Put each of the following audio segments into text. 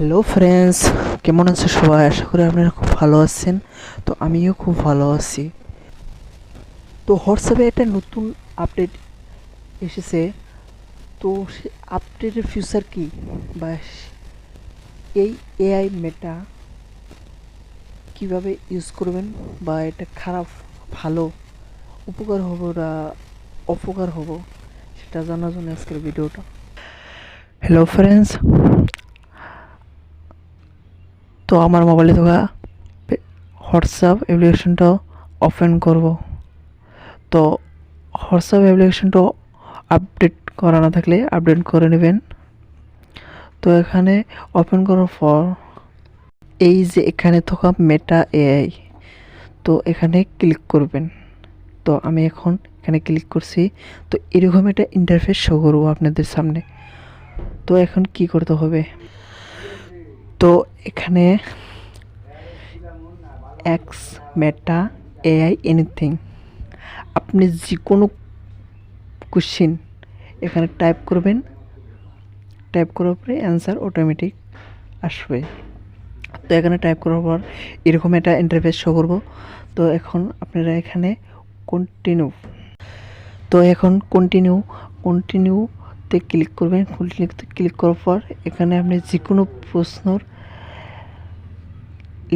Hello friends, কেমন আছে সবাই? আশা করি আপনারা খুব ভালো আছেন। তো আমিও খুব ভালো আছি। তো হোয়াটসঅ্যাপে একটা নতুন আপডেট এসেছে। তো সে আপডেটের ফিউচার কি, বা এই এআই মেটা কিভাবে ইউজ করবেন, বা এটা খারাপ ভালো উপকার হবো না অপকার হবো, সেটা জানার জন্য আজকের ভিডিওটা। হ্যালো ফ্রেন্ডস, তো আমার মোবাইলে থাকা হোয়াটসঅ্যাপ অ্যাপ্লিকেশনটা ওপেন করব। তো হোয়াটসঅ্যাপ অ্যাপ্লিকেশনটা আপডেট করা না থাকলে আপডেট করে নেবেন। তো এখানে ওপেন করার পর এই যে এখানে থাকা মেটা এআই, তো এখানে ক্লিক করবেন। তো আমি এখন এখানে ক্লিক করছি। তো এরকম একটা ইন্টারফেস শো করবো আপনাদের সামনে। তো এখন কি করতে হবে? তো এখানে এক্স মেটা এআই এনিথিং, আপনি যে কোনো কোশ্চেন এখানে টাইপ করবেন। টাইপ করার পরে অ্যান্সার অটোমেটিক আসবে। তো এখানে টাইপ করার পর এরকম একটা ইন্টারফেস শো করব। তো এখন আপনারা এখানে কন্টিনিউ, তো এখন কন্টিনিউতে ক্লিক করবেন। কন্টিনিউতে ক্লিক করার পর এখানে আপনি যে কোনো প্রশ্ন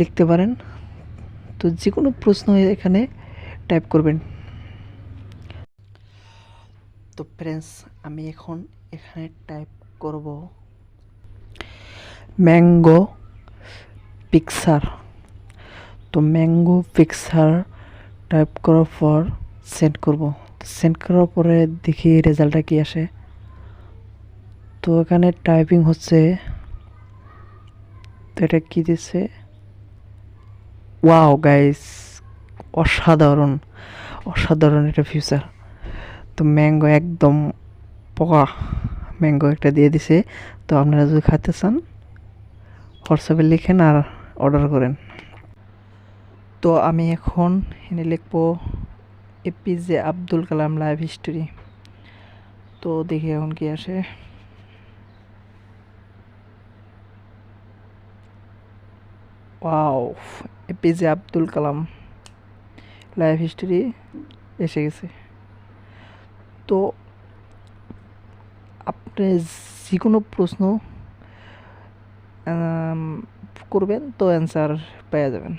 লিখতে পারেন। তো যে কোনো প্রশ্ন এখানে টাইপ করবেন। তো ফ্রেন্ডস, আমি এখন এখানে টাইপ করব ম্যাঙ্গো পিকচার। তো ম্যাঙ্গো পিকচার টাইপ করার পর সেন্ড করব। সেন্ড করার পরে দেখি রেজাল্টটা কি আসে। তো এখানে টাইপিং হচ্ছে। তো এটা কি দিচ্ছে? ওয়াও গাইস, অসাধারণ অসাধারণ একটা ফিউচার। তো ম্যাঙ্গো একদম পকা ম্যাঙ্গো একটা দিয়ে দিছে। তো আপনারা যদি খেতে চান হোয়াটসঅ্যাপে লিখেন আর অর্ডার করেন। তো আমি এখন এনে লিখবো APJ Abdul Kalam life history. তো দেখি এখন কি আসে। Wow, APJ Abdul Kalam life history এসে গেছে। তো আপনি যে কোনো প্রশ্ন করবেন, তো অ্যান্সার পেয়ে যাবেন।